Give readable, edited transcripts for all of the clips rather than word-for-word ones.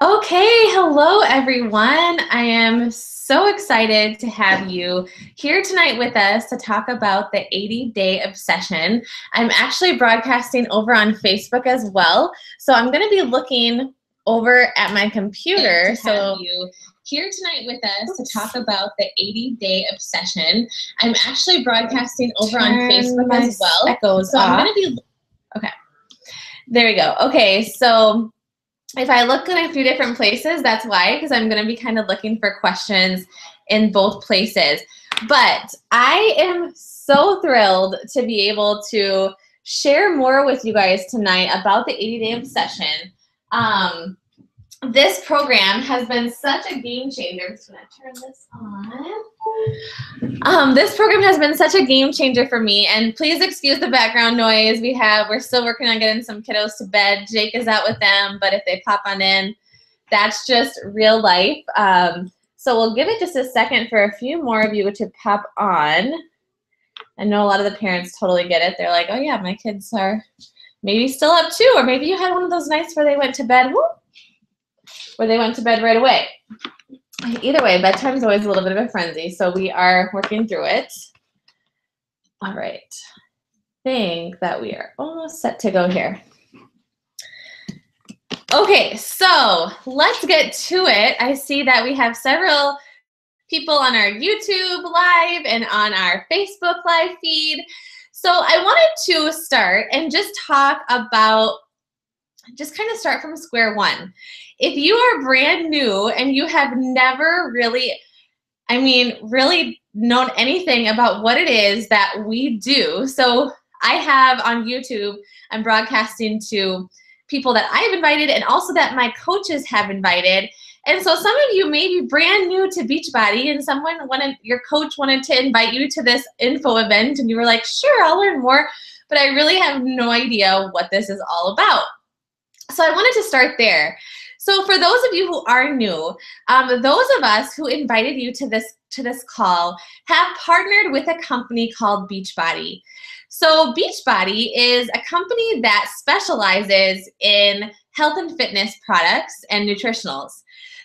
Okay, hello everyone. I am so excited to have you here tonight with us to talk about the 80-day obsession. I'm actually broadcasting over on Facebook as well. So I'm going to be looking over at my computer. So you here tonight with us to talk about the 80-day obsession. I'm actually broadcasting over on Facebook as well. Echoes so I'm going to be okay. There we go. Okay, so if I look in a few different places, that's why, because I'm going to be kind of looking for questions in both places. But I am so thrilled to be able to share more with you guys tonight about the 80-day obsession. This program has been such a game changer. I'm just going to turn this on. This program has been such a game changer for me, and please excuse the background noise. We're still working on getting some kiddos to bed. Jake is out with them, but if they pop on in, that's just real life. So we'll give it just a second for a few more of you to pop on. I know a lot of the parents totally get it. They're like, oh yeah, my kids are maybe still up too, or maybe you had one of those nights where they went to bed, where they went to bed right away. Either way, bedtime's always a little bit of a frenzy, so we are working through it. All right. I think that we are almost set to go here. Okay, so let's get to it. I see that we have several people on our YouTube live and on our Facebook live feed. So I wanted to start and just talk about, just kind of start from square one. If you are brand new and you have never really known anything about what it is that we do. So I have on YouTube, I'm broadcasting to people that I've invited and also that my coaches have invited. And so some of you may be brand new to Beachbody and your coach wanted to invite you to this info event and you were like, sure, I'll learn more, but I really have no idea what this is all about. So I wanted to start there. So for those of you who are new, those of us who invited you to this call have partnered with a company called Beachbody. So Beachbody is a company that specializes in health and fitness products and nutritionals.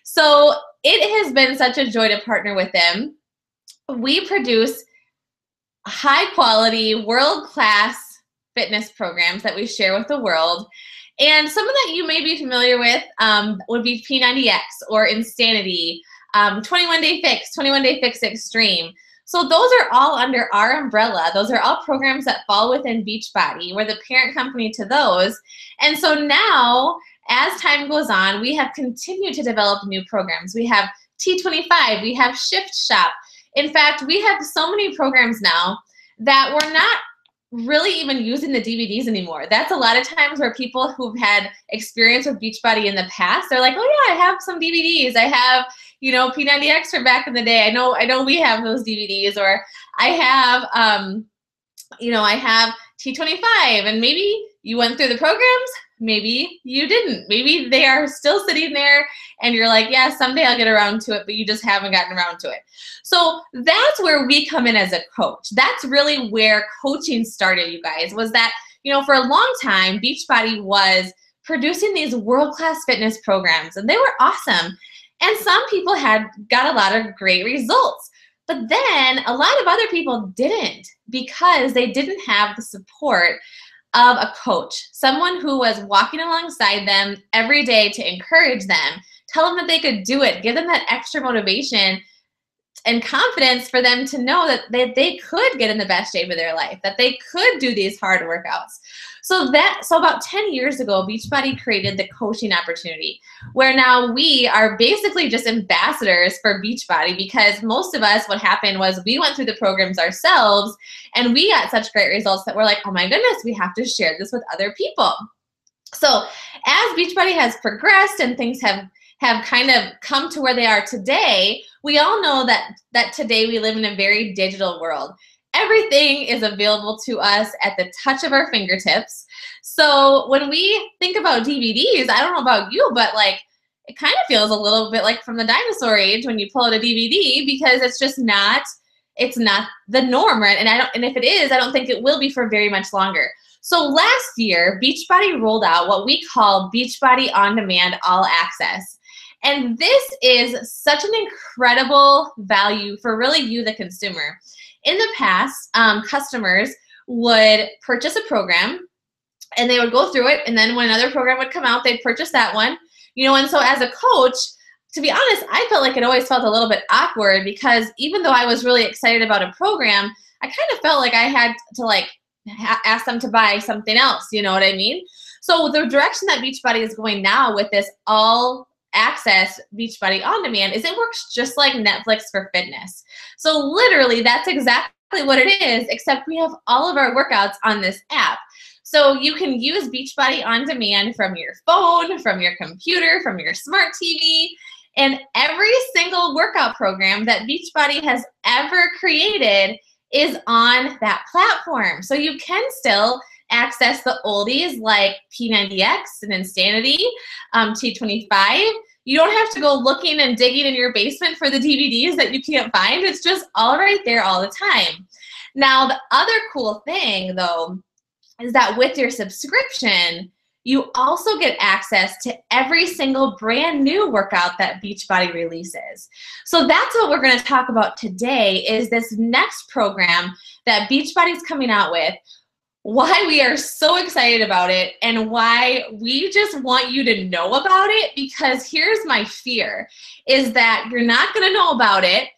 So it has been such a joy to partner with them. We produce high quality, world-class fitness programs that we share with the world. And some of that you may be familiar with would be P90X or Insanity, 21 Day Fix, 21 Day Fix Extreme. So those are all under our umbrella. Those are all programs that fall within Beachbody. We're the parent company to those. And so now, as time goes on, we have continued to develop new programs. We have T25, we have Shift Shop. In fact, we have so many programs now that we're not really even using the DVDs anymore. That's a lot of times where people who've had experience with Beachbody in the past, they're like, oh yeah, I have some DVDs. I have, P90X from back in the day. I know we have those DVDs, or I have, I have T25, and maybe you went through the programs, maybe you didn't. Maybe they are still sitting there and you're like, yeah, someday I'll get around to it, but you just haven't gotten around to it. So that's where we come in as a coach. That's really where coaching started, you guys, was that, for a long time, Beachbody was producing these world-class fitness programs, and they were awesome. And some people had got a lot of great results. But then a lot of other people didn't, because they didn't have the support of a coach, someone who was walking alongside them every day to encourage them, tell them that they could do it, give them that extra motivation and confidence for them to know that they could get in the best shape of their life, that they could do these hard workouts. So about 10 years ago, Beachbody created the coaching opportunity, where now we are basically just ambassadors for Beachbody, because most of us, what happened was we went through the programs ourselves and we got such great results that we're like, oh my goodness, we have to share this with other people. So as Beachbody has progressed and things have kind of come to where they are today, we all know that today we live in a very digital world. Everything is available to us at the touch of our fingertips. So when we think about DVDs, I don't know about you, but it kind of feels a little bit like from the dinosaur age when you pull out a DVD, because it's just not the norm, right? And if it is, I don't think it will be for very much longer. So last year, Beachbody rolled out what we call Beachbody On Demand All Access. And this is such an incredible value for really you, the consumer. In the past, customers would purchase a program and they would go through it, and then when another program would come out, they'd purchase that one. And so as a coach, to be honest, I felt like it always felt a little bit awkward, because even though I was really excited about a program, I kind of felt like I had to ask them to buy something else, you know what I mean? So the direction that Beachbody is going now with this all access Beachbody on demand is it works just like Netflix for fitness. So literally that's exactly what it is, except we have all of our workouts on this app. So you can use Beachbody on demand from your phone, from your computer, from your smart TV, and every single workout program that Beachbody has ever created is on that platform. So you can still access the oldies like P90X and Insanity, T25. You don't have to go looking and digging in your basement for the DVDs that you can't find. It's just all right there all the time. Now, the other cool thing, though, is that with your subscription, you also get access to every single brand new workout that Beachbody releases. So that's what we're going to talk about today, is this next program that Beachbody's coming out with, why we are so excited about it, and why we just want you to know about it. Because here's my fear, is that you're not going to know about it,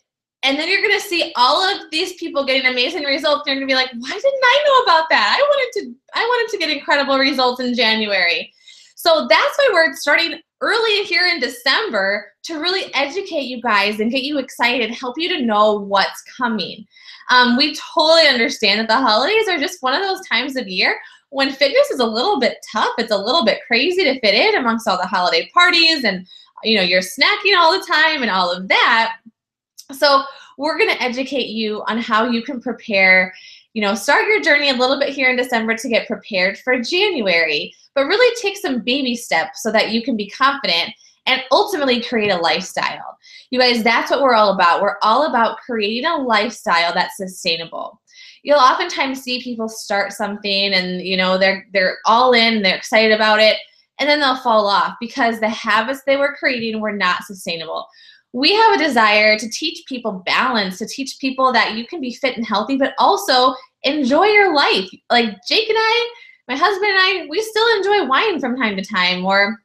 and then you're going to see all of these people getting amazing results, and you're going to be like, why didn't I know about that? I wanted to get incredible results in January. So that's why we're starting early here in December to really educate you guys and get you excited, help you to know what's coming. We totally understand that the holidays are just one of those times of year when fitness is a little bit tough. It's a little bit crazy to fit in amongst all the holiday parties, and you're snacking all the time and all of that. So we're going to educate you on how you can prepare, start your journey a little bit here in December to get prepared for January, but really take some baby steps so that you can be confident and ultimately create a lifestyle. You guys, that's what we're all about. We're all about creating a lifestyle that's sustainable. You'll oftentimes see people start something and, they're all in, they're excited about it, and then they'll fall off because the habits they were creating were not sustainable. We have a desire to teach people balance, to teach people that you can be fit and healthy, but also enjoy your life. Like Jake and I, my husband and I, we still enjoy wine from time to time, or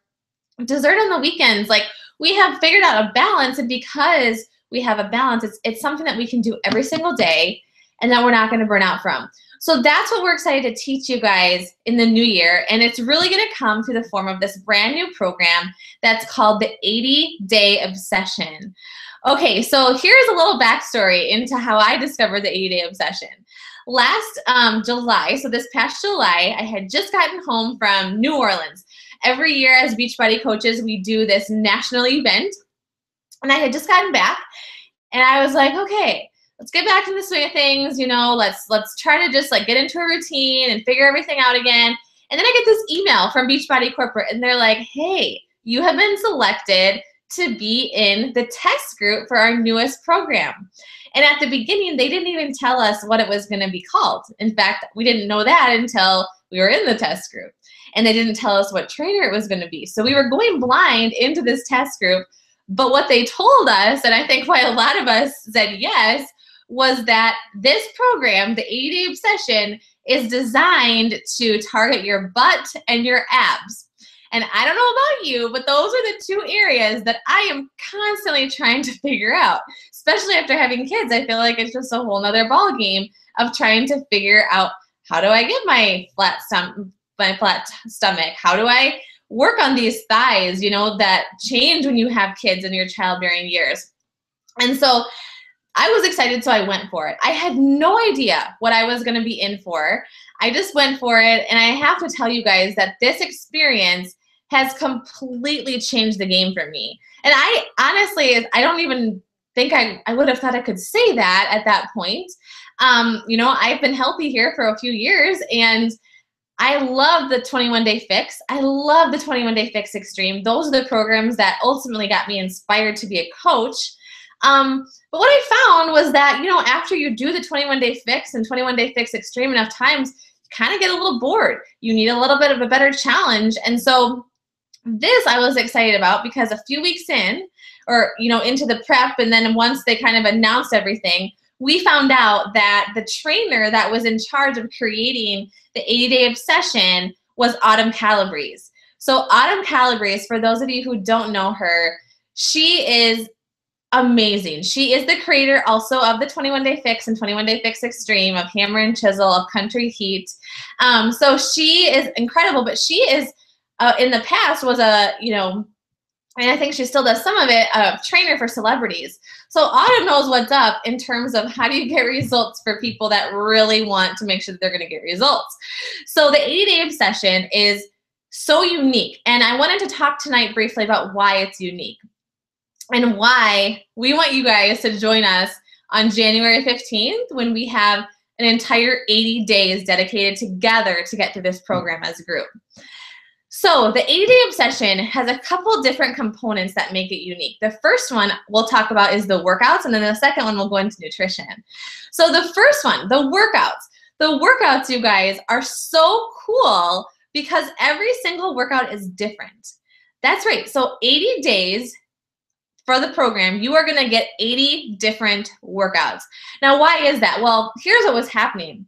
dessert on the weekends. Like, we have figured out a balance, and because we have a balance, it's something that we can do every single day and that we're not going to burn out from. So that's what we're excited to teach you guys in the new year, and it's really going to come through the form of this brand new program that's called the 80-Day Obsession. Okay, so here's a little backstory into how I discovered the 80-Day Obsession. Last July, so this past July, I had just gotten home from New Orleans. Every year as Beachbody coaches, we do this national event, and I had just gotten back, and I was like, okay, let's get back in the swing of things, let's try to just get into a routine and figure everything out again. And then I get this email from Beachbody Corporate, and they're like, hey, you have been selected to be in the test group for our newest program. And at the beginning, they didn't even tell us what it was going to be called. In fact, we didn't know that until we were in the test group. And they didn't tell us what trainer it was going to be. So we were going blind into this test group. But what they told us, and I think why a lot of us said yes, was that this program, the 80-Day Obsession, is designed to target your butt and your abs. And I don't know about you, but those are the two areas that I am constantly trying to figure out. Especially after having kids, I feel like it's just a whole nother ball game of trying to figure out, how do I get my flat stomach? How do I work on these thighs, that change when you have kids in your childbearing years? And so I was excited, so I went for it. I had no idea what I was going to be in for. I just went for it, and I have to tell you guys that this experience has completely changed the game for me. And I honestly, I don't even think I would have thought I could say that at that point. I've been healthy here for a few years, and I love the 21-Day Fix. I love the 21-Day Fix Extreme. Those are the programs that ultimately got me inspired to be a coach. But what I found was that, after you do the 21-Day Fix and 21-Day Fix Extreme enough times, you kind of get a little bored. You need a little bit of a better challenge. And so this I was excited about because a few weeks in, or into the prep, and then once they kind of announced everything, we found out that the trainer that was in charge of creating the 80-day obsession was Autumn Calabrese. So Autumn Calabrese, for those of you who don't know her, she is amazing. She is the creator also of the 21-Day Fix and 21-Day Fix Extreme, of Hammer and Chisel, of Country Heat. So she is incredible, but she is, in the past, was and I think she still does some of it, a trainer for celebrities. So Autumn knows what's up in terms of how do you get results for people that really want to make sure that they're going to get results. So the 80-Day Obsession is so unique. And I wanted to talk tonight briefly about why it's unique and why we want you guys to join us on January 15th when we have an entire 80 days dedicated together to get through this program as a group. So the 80-Day Obsession has a couple different components that make it unique. The first one we'll talk about is the workouts, and then the second one we'll go into nutrition. So the first one, the workouts. The workouts, you guys, are so cool because every single workout is different. That's right. So 80 days for the program, you are going to get 80 different workouts. Now, why is that? Well, here's what was happening.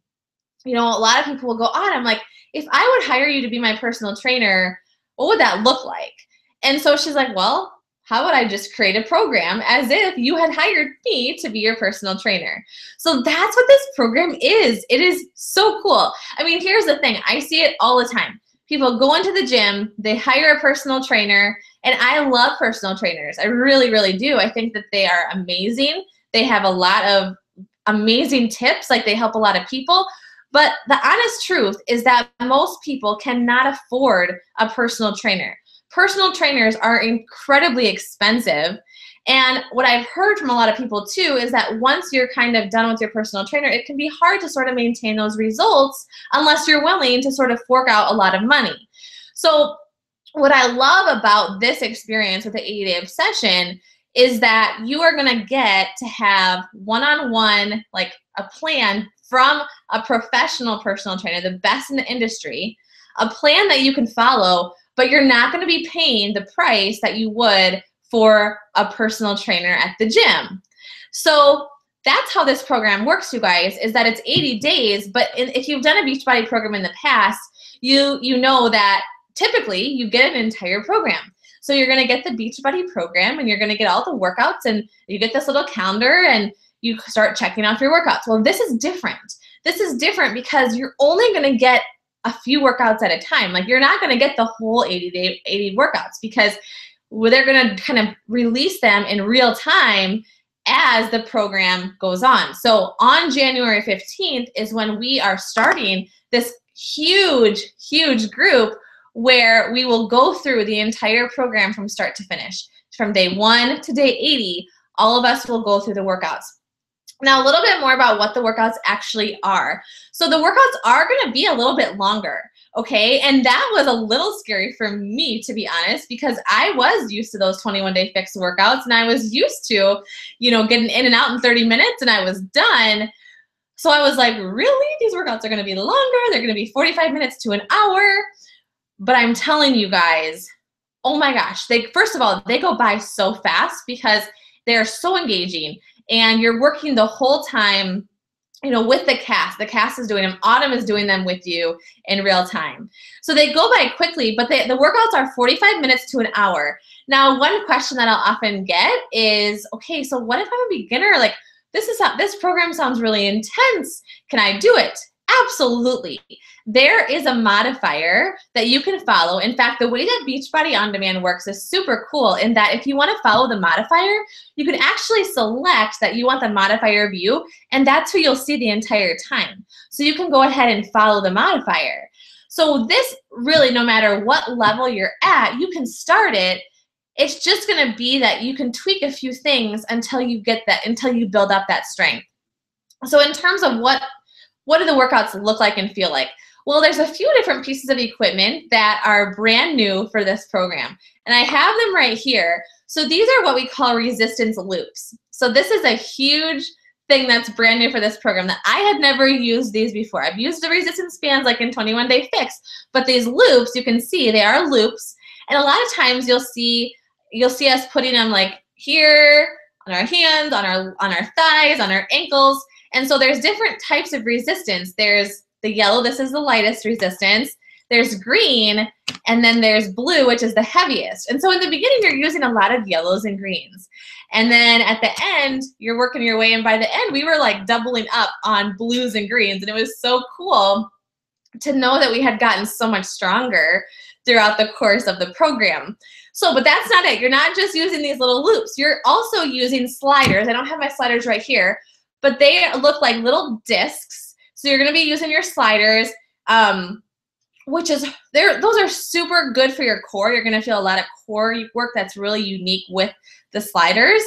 A lot of people will go, Autumn, like, if I would hire you to be my personal trainer, what would that look like? And so she's like, well, how would I just create a program as if you had hired me to be your personal trainer? So that's what this program is. It is so cool. I mean, here's the thing. I see it all the time. People go into the gym, they hire a personal trainer, and I love personal trainers. I really, really do. I think that they are amazing. They have a lot of amazing tips, like they help a lot of people. But the honest truth is that most people cannot afford a personal trainer. Personal trainers are incredibly expensive. And what I've heard from a lot of people too is that once you're kind of done with your personal trainer, it can be hard to sort of maintain those results unless you're willing to sort of fork out a lot of money. So what I love about this experience with the 80-Day Obsession is that you are going to get to have one-on-one, like a plan from a professional personal trainer, the best in the industry, a plan that you can follow, but you're not going to be paying the price that you would for a personal trainer at the gym. So that's how this program works, you guys, is that it's 80 days, but if you've done a Beachbody program in the past, you know that typically you get an entire program. So you're going to get the Beachbody program, and you're going to get all the workouts, and you get this little calendar, and you start checking off your workouts. Well, this is different. This is different because you're only going to get a few workouts at a time. Like, you're not going to get the whole 80 workouts because they're going to kind of release them in real time as the program goes on. So on January 15th is when we are starting this huge, huge group where we will go through the entire program from start to finish. From day 1 to day 80, all of us will go through the workouts. Now, a little bit more about what the workouts actually are. So the workouts are going to be a little bit longer, okay? And that was a little scary for me, to be honest, because I was used to those 21-Day Fix workouts, and I was used to, getting in and out in 30 minutes, and I was done. So I was like, really? These workouts are going to be longer? They're going to be 45 minutes to an hour? But I'm telling you guys, oh my gosh, first of all, they go by so fast because they're so engaging. And you're working the whole time, with the cast. The cast is doing them. Autumn is doing them with you in real time. So they go by quickly, but the workouts are 45 minutes to an hour. Now, one question that I'll often get is, okay, so what if I'm a beginner? Like, this program sounds really intense. Can I do it? Absolutely. There is a modifier that you can follow. In fact, the way that Beachbody On Demand works is super cool in that if you want to follow the modifier, you can actually select that you want the modifier view, and that's who you'll see the entire time. So you can go ahead and follow the modifier. So this really, no matter what level you're at, you can start it. It's just going to be that you can tweak a few things until you build up that strength. So in terms of what do the workouts look like and feel like? Well, there's a few different pieces of equipment that are brand new for this program, and I have them right here. So these are what we call resistance loops. So this is a huge thing that's brand new for this program that I had never used these before. I've used the resistance bands like in 21-Day Fix, but these loops, you can see they are loops, And a lot of times you'll see us putting them like here on our hands, on our thighs, on our ankles. And so there's different types of resistance. There's the yellow, this is the lightest resistance. There's green, and then there's blue, which is the heaviest. And so in the beginning, you're using a lot of yellows and greens. And then at the end, you're working your way, and by the end, we were like doubling up on blues and greens. And it was so cool to know that we had gotten so much stronger throughout the course of the program. So, but that's not it. You're not just using these little loops. You're also using sliders. I don't have my sliders right here, but they look like little discs. So you're going to be using your sliders, which is, those are super good for your core. You're going to feel a lot of core work that's really unique with the sliders.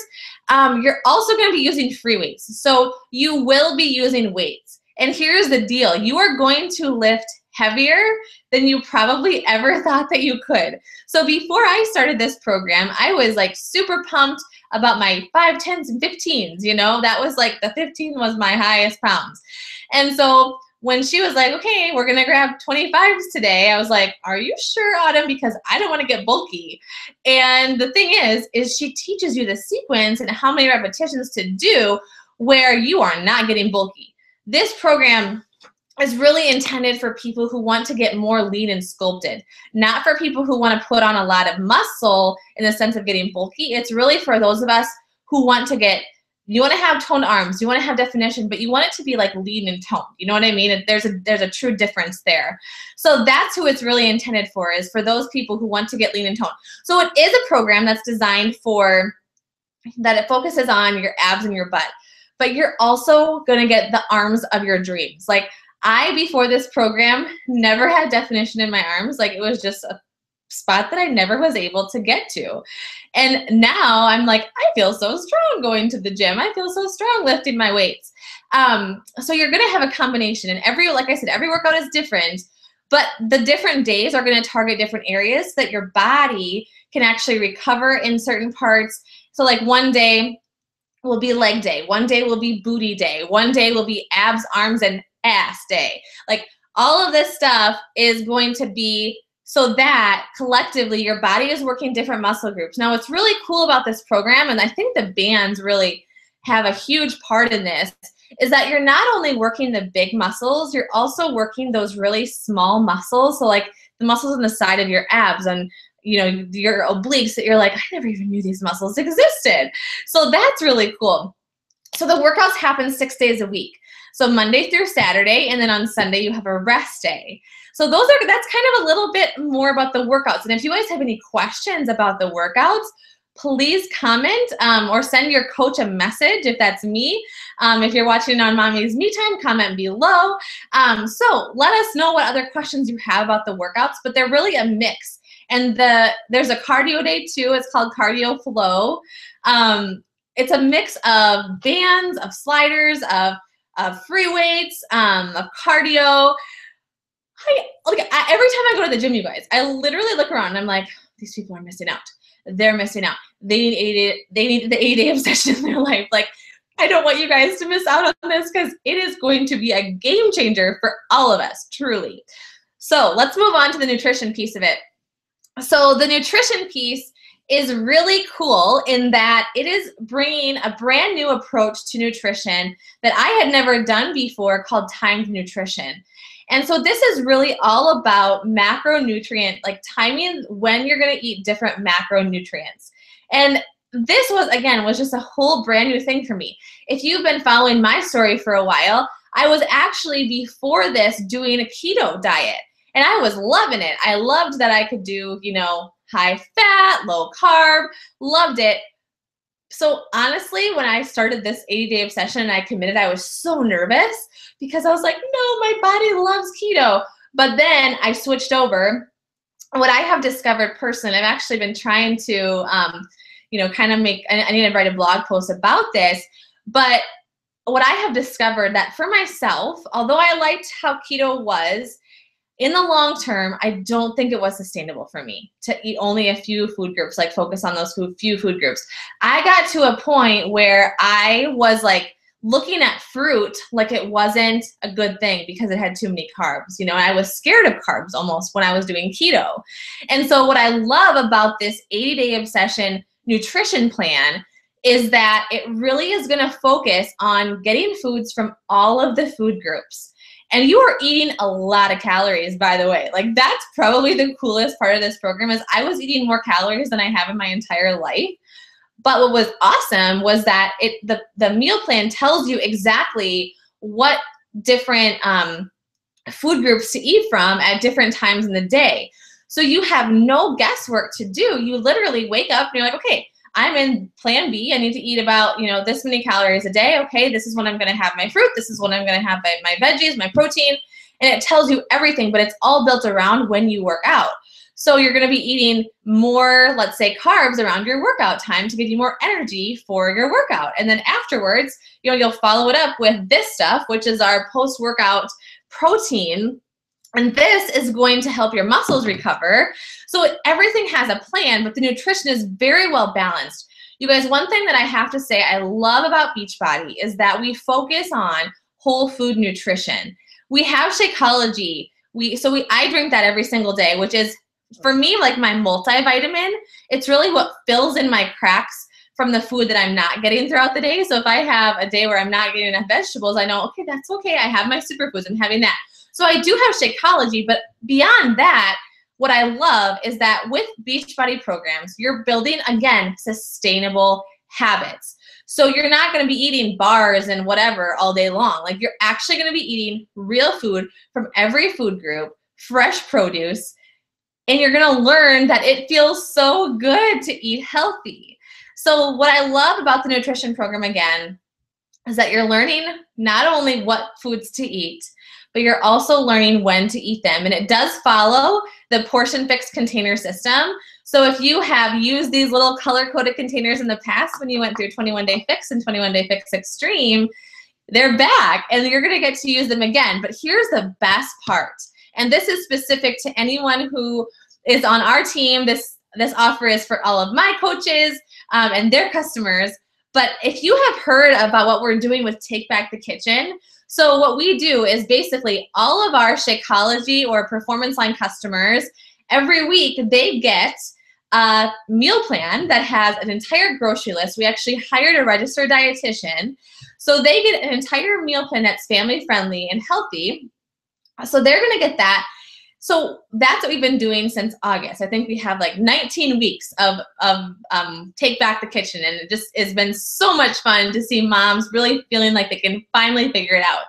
You're also going to be using free weights. So you will be using weights. And here's the deal. You are going to lift heavier than you probably ever thought that you could. So before I started this program, I was like super pumped about my 5, 10s, and 15s. You know, that was like the 15 was my highest pounds. And so when she was like, okay, we're going to grab 25s today, I was like, are you sure, Autumn? Because I don't want to get bulky. And the thing is she teaches you the sequence and how many repetitions to do where you are not getting bulky. This program is really intended for people who want to get more lean and sculpted, not for people who want to put on a lot of muscle in the sense of getting bulky. It's really for those of us who want to get, you want to have toned arms, you want to have definition, but you want it to be like lean and toned. You know what I mean? There's a true difference there. So that's who it's really intended for, is for those people who want to get lean and toned. So it is a program that's designed for, that it focuses on your abs and your butt, but you're also going to get the arms of your dreams. Like, I, before this program, never had definition in my arms. Like, it was just a spot that I never was able to get to. And now I'm like, I feel so strong going to the gym. I feel so strong lifting my weights. So you're going to have a combination, and like I said, every workout is different, but the different days are going to target different areas so that your body can actually recover in certain parts. So like one day will be leg day. One day will be booty day. One day will be abs, arms, and ass day. Like, all of this stuff is going to be so that collectively your body is working different muscle groups. Now, what's really cool about this program, and I think the bands really have a huge part in this, is that you're not only working the big muscles, you're also working those really small muscles. So like the muscles on the side of your abs and, you know, your obliques that you're like, I never even knew these muscls existed. So that's really cool. So the workouts happen 6 days a week. So Monday through Saturday, and then on Sunday you have a rest day. So that's kind of a little bit more about the workouts. And if you guys have any questions about the workouts, please comment or send your coach a message if that's me. If you're watching on Mommy's Me Time, comment below. So let us know what other questions you have about the workouts, but they're really a mix. And there's a cardio day too. It's called Cardio Flow. It's a mix of bands, of sliders, of free weights, of cardio. Every time I go to the gym, you guys, I literally look around and I'm like, these people are missing out. They're missing out. They need the 8 a.m. session in their life. Like, I don't want you guys to miss out on this, because it is going to be a game changer for all of us, truly. So let's move on to the nutrition piece of it. So the nutrition piece is really cool in that it is bringing a brand new approach to nutrition that I had never done before, called timed nutrition. And so this is really all about macronutrient, like timing when you're going to eat different macronutrients. And this was just a whole brand new thing for me. If you've been following my story for a while, I was actually before this doing a keto diet, and I was loving it. I loved that I could do, you know, high fat, low carb, loved it. So honestly, when I started this 80-day obsession and I committed, I was so nervous because I was like, no, my body loves keto. But then I switched over. What I have discovered personally, I've actually been trying to, kind of I need to write a blog post about this. But what I have discovered that for myself, although I liked how keto was, in the long term, I don't think it was sustainable for me to eat only a few food groups, like focus on those few food groups. I got to a point where I was like looking at fruit like it wasn't a good thing because it had too many carbs, you know, and I was scared of carbs almost when I was doing keto. And so what I love about this 80-day obsession nutrition plan is that it really is going to focus on getting foods from all of the food groups. And you are eating a lot of calories, by the way. Like, that's probably the coolest part of this program is I was eating more calories than I have in my entire life. But what was awesome was that the meal plan tells you exactly what different food groups to eat from at different times in the day. So you have no guesswork to do. You literally wake up and you're like, okay, I'm in plan B. I need to eat about, you know, this many calories a day. Okay, this is when I'm going to have my fruit. This is when I'm going to have my veggies, my protein. And it tells you everything, but it's all built around when you work out. So you're going to be eating more, let's say, carbs around your workout time to give you more energy for your workout. And then afterwards, you know, you'll follow it up with this stuff, which is our post-workout protein. And this is going to help your muscles recover. So everything has a plan, but the nutrition is very well balanced. You guys, one thing that I have to say I love about Beachbody is that we focus on whole food nutrition. We have Shakeology. I drink that every single day, which is, for me, like my multivitamin. It's really what fills in my cracks from the food that I'm not getting throughout the day. So if I have a day where I'm not getting enough vegetables, I know, okay, that's okay. I have my superfoods. I'm having that. So I do have Shakeology, but beyond that, what I love is that with Beachbody programs, you're building, again, sustainable habits. So you're not going to be eating bars and whatever all day long. Like, you're actually going to be eating real food from every food group, fresh produce, and you're going to learn that it feels so good to eat healthy. So what I love about the nutrition program, again, is that you're learning not only what foods to eat, but you're also learning when to eat them. And it does follow the portion fixed container system. So if you have used these little color-coded containers in the past when you went through 21-Day Fix and 21-Day Fix Extreme, they're back and you're going to get to use them again. But here's the best part. And this is specific to anyone who is on our team. This offer is for all of my coaches and their customers. But if you have heard about what we're doing with Take Back the Kitchen, so what we do is basically all of our Shakeology or Performance Line customers, every week they get a meal plan that has an entire grocery list. We actually hired a registered dietitian. So they get an entire meal plan that's family friendly and healthy. So they're going to get that. So that's what we've been doing since August. I think we have like 19 weeks of Take Back the Kitchen, and it just has been so much fun to see moms really feeling like they can finally figure it out.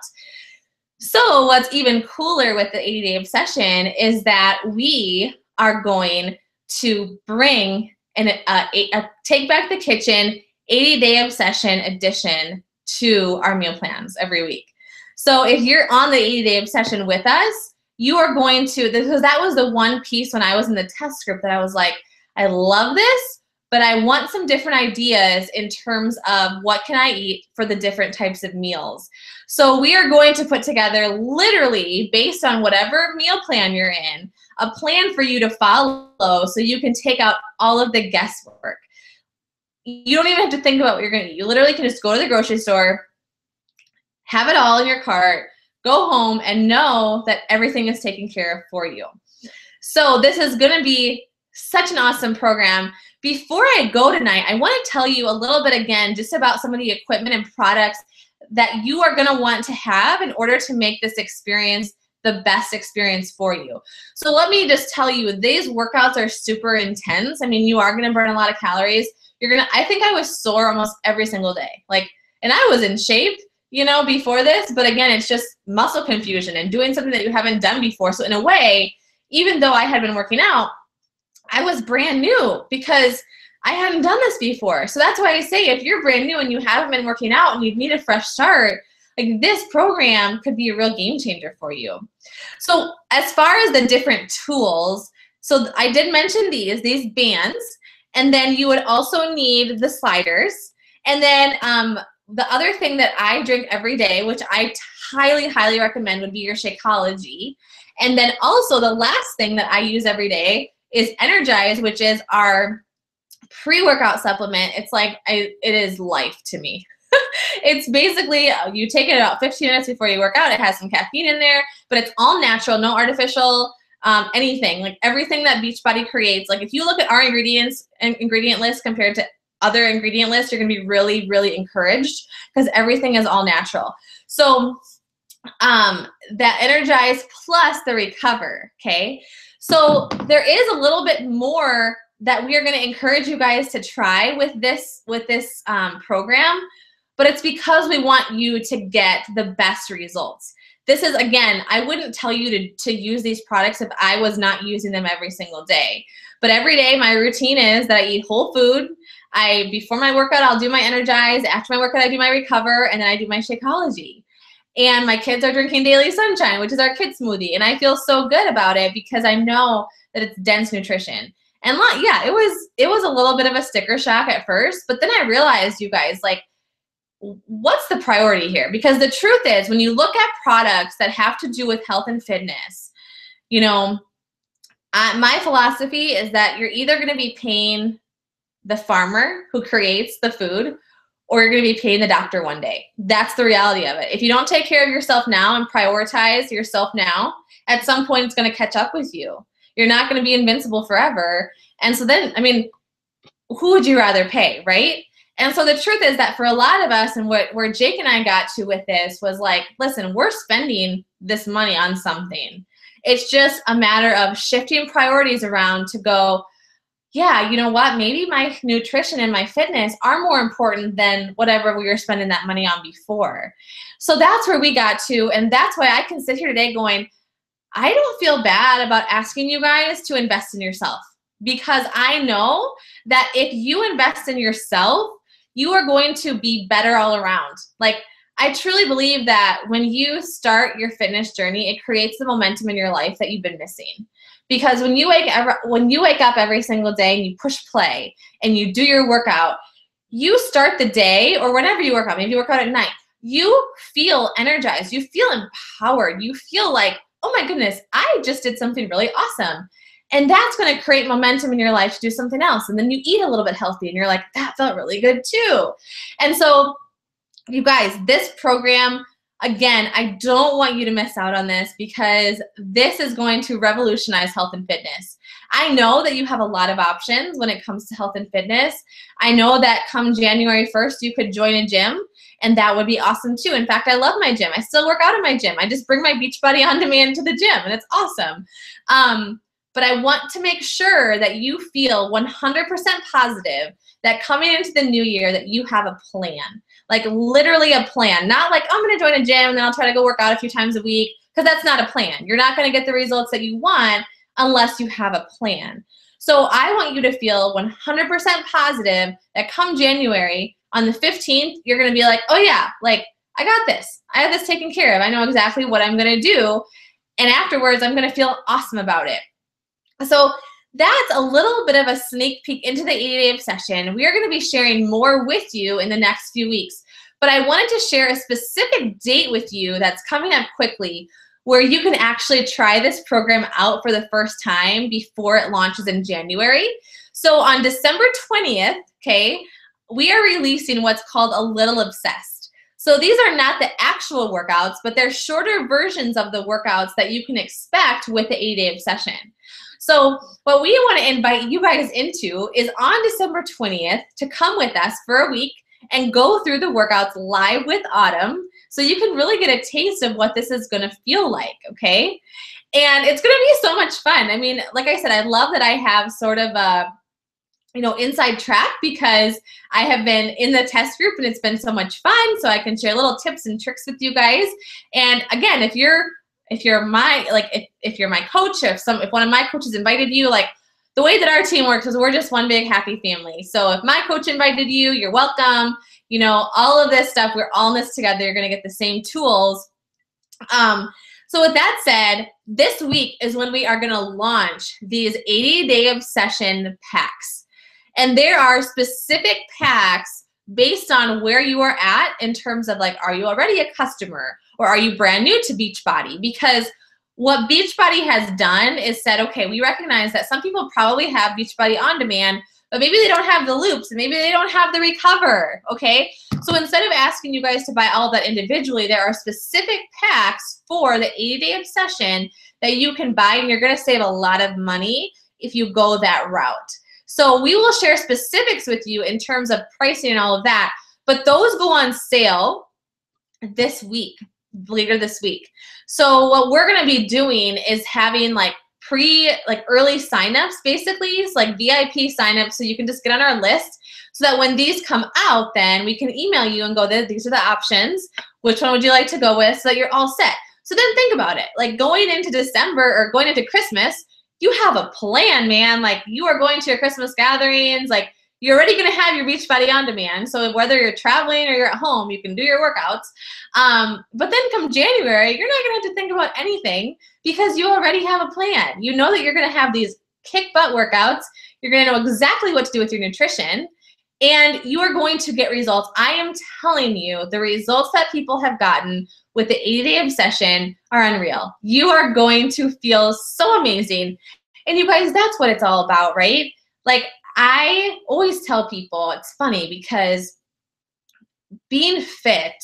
So what's even cooler with the 80-Day Obsession is that we are going to bring a Take Back the Kitchen 80-Day Obsession edition to our meal plans every week. So if you're on the 80-Day Obsession with us, you are going to, because that was the one piece when I was in the test group that I was like, I love this, but I want some different ideas in terms of what can I eat for the different types of meals. So we are going to put together, literally based on whatever meal plan you're in, a plan for you to follow so you can take out all of the guesswork. You don't even have to think about what you're going to eat. You literally can just go to the grocery store, have it all in your cart, go home, and know that everything is taken care of for you. So this is going to be such an awesome program. Before I go tonight, I want to tell you a little bit again just about some of the equipment and products that you are going to want to have in order to make this experience the best experience for you. So let me just tell you, these workouts are super intense. I mean, you are going to burn a lot of calories. I think I was sore almost every single day. And I was in shape, you know, before this, but again, it's just muscle confusion and doing something that you haven't done before. So in a way, even though I had been working out, I was brand new because I hadn't done this before. So that's why I say, if you're brand new and you haven't been working out and you need a fresh start, like, this program could be a real game changer for you. So as far as the different tools, so I did mention these bands, and then you would also need the sliders. And then the other thing that I drink every day, which I highly, highly recommend, would be your Shakeology. And then also the last thing that I use every day is Energize, which is our pre-workout supplement. It's like, it is life to me. It's basically, you take it about 15 minutes before you work out. It has some caffeine in there, but it's all natural, no artificial anything. Like everything that Beachbody creates. Like if you look at our ingredients and ingredient list compared to other ingredient lists, you're going to be really, really encouraged because everything is all natural. So that Energize plus the Recover, okay? So there is a little bit more that we are going to encourage you guys to try with this program, but it's because we want you to get the best results. This is, again, I wouldn't tell you to use these products if I was not using them every single day. But every day, my routine is that I eat whole food. Before my workout, I'll do my Energize. After my workout, I do my Recover, and then I do my Shakeology. And my kids are drinking Daily Sunshine, which is our kid smoothie. And I feel so good about it because I know that it's dense nutrition. And yeah, it was a little bit of a sticker shock at first, but then I realized, you guys, like, what's the priority here? Because the truth is, when you look at products that have to do with health and fitness, you know, my philosophy is that you're either going to be paying the farmer who creates the food, or you're going to be paying the doctor one day. That's the reality of it. If you don't take care of yourself now and prioritize yourself now, at some point it's going to catch up with you. You're not going to be invincible forever. And so then, I mean, who would you rather pay, right? And so the truth is that for a lot of us, and where Jake and I got to with this was like, listen, we're spending this money on something. It's just a matter of shifting priorities around to go, yeah, you know what? Maybe my nutrition and my fitness are more important than whatever we were spending that money on before. So that's where we got to. And that's why I can sit here today going, I don't feel bad about asking you guys to invest in yourself, because I know that if you invest in yourself, you are going to be better all around. Like, I truly believe that when you start your fitness journey, it creates the momentum in your life that you've been missing. Because when you wake up every single day and you push play and you do your workout, you start the day, or whenever you work out, maybe you work out at night, you feel energized, you feel empowered, you feel like, oh my goodness, I just did something really awesome. And that's going to create momentum in your life to do something else. And then you eat a little bit healthy and you're like, that felt really good too. And so, you guys, this program, again, I don't want you to miss out on this, because this is going to revolutionize health and fitness. I know that you have a lot of options when it comes to health and fitness. I know that come January 1st, you could join a gym, and that would be awesome too. In fact, I love my gym. I still work out in my gym. I just bring my Beachbody on demand to the gym, and it's awesome. But I want to make sure that you feel 100% positive that coming into the new year that you have a plan. Like literally a plan. Not like, I'm going to join a gym and then I'll try to go work out a few times a week, because that's not a plan. You're not going to get the results that you want unless you have a plan. So I want you to feel 100% positive that come January on the 15th, you're going to be like, oh yeah, like I got this. I have this taken care of. I know exactly what I'm going to do. And afterwards, I'm going to feel awesome about it. So that's a little bit of a sneak peek into the 80-day obsession. We are going to be sharing more with you in the next few weeks. But I wanted to share a specific date with you that's coming up quickly, where you can actually try this program out for the first time before it launches in January. So on December 20th, okay, we are releasing what's called a Little Obsessed. So these are not the actual workouts, but they're shorter versions of the workouts that you can expect with the 80-day obsession. So what we want to invite you guys into is on December 20th to come with us for a week and go through the workouts live with Autumn, so you can really get a taste of what this is going to feel like, okay? And it's going to be so much fun. I mean, like I said, I love that I have sort of a, you know, inside track, because I have been in the test group and it's been so much fun, so I can share little tips and tricks with you guys. And again, if you're my coach, if one of my coaches invited you, like the way that our team works is we're just one big happy family. So if my coach invited you, you're welcome. You know, all of this stuff, we're all in this together. You're going to get the same tools. So with that said, this week is when we are going to launch these 80-day obsession packs. And there are specific packs based on where you are at in terms of like, are you already a customer or are you brand new to Beachbody? Because what Beachbody has done is said, okay, we recognize that some people probably have Beachbody on demand, but maybe they don't have the loops, and maybe they don't have the recover, okay? So instead of asking you guys to buy all of that individually, there are specific packs for the 80-day obsession that you can buy, and you're gonna save a lot of money if you go that route. So we will share specifics with you in terms of pricing and all of that, but those go on sale this week, later this week. So what we're gonna be doing is having like early signups, basically, so like VIP signups, so you can just get on our list, so that when these come out, then we can email you and go, these are the options. Which one would you like to go with, so that you're all set. So then think about it, like going into December or going into Christmas, you have a plan, man. Like you are going to your Christmas gatherings, like you're already gonna have your Beachbody on demand. So whether you're traveling or you're at home, you can do your workouts. But then come January, you're not gonna have to think about anything because you already have a plan. You know that you're gonna have these kick butt workouts. You're gonna know exactly what to do with your nutrition, and you are going to get results. I am telling you, the results that people have gotten with the 80-day obsession are unreal. You are going to feel so amazing. And you guys, that's what it's all about, right? Like I always tell people, it's funny because being fit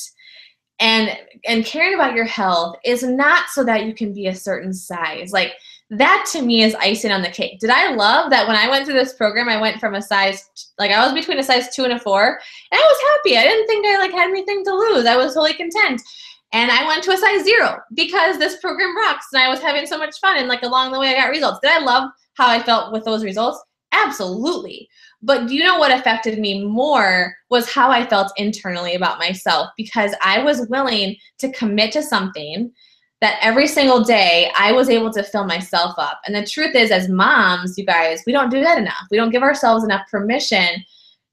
and caring about your health is not so that you can be a certain size. Like that to me is icing on the cake. Did I love that when I went through this program, I went from a size, like I was between a size 2 and a 4, and I was happy. I didn't think I like had anything to lose. I was totally content. And I went to a size 0 because this program rocks and I was having so much fun, and like along the way I got results. Did I love how I felt with those results? Absolutely. But do you know what affected me more was how I felt internally about myself, because I was willing to commit to something that every single day I was able to fill myself up. And the truth is, as moms, you guys, we don't do that enough. We don't give ourselves enough permission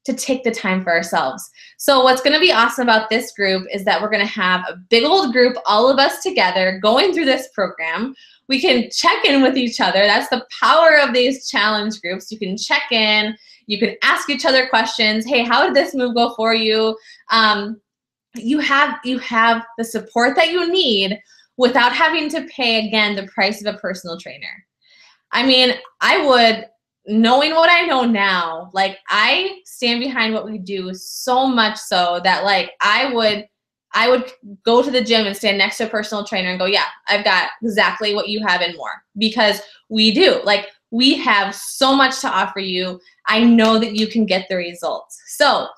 to take the time for ourselves. So what's gonna be awesome about this group is that we're gonna have a big old group, all of us together, going through this program. We can check in with each other. That's the power of these challenge groups. You can check in, you can ask each other questions. Hey, how did this move go for you? You have the support that you need without having to pay, again, the price of a personal trainer. I mean, I would, knowing what I know now, like I stand behind what we do so much so that like I would go to the gym and stand next to a personal trainer and go, yeah, I've got exactly what you have and more, because we do. Like we have so much to offer you. I know that you can get the results. So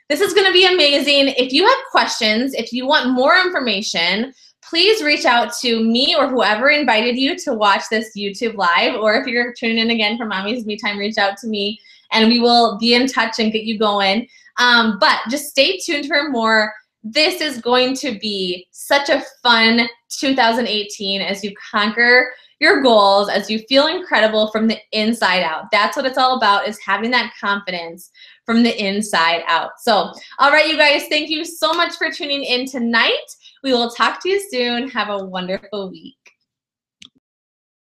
this is going to be amazing. If you have questions, if you want more information, please reach out to me or whoever invited you to watch this YouTube live, or if you're tuning in again for Mommy's Me Time, reach out to me and we will be in touch and get you going. But just stay tuned for more. This is going to be such a fun 2018 as you conquer your goals, as you feel incredible from the inside out. That's what it's all about, is having that confidence from the inside out. So, all right, you guys, thank you so much for tuning in tonight. We will talk to you soon. Have a wonderful week.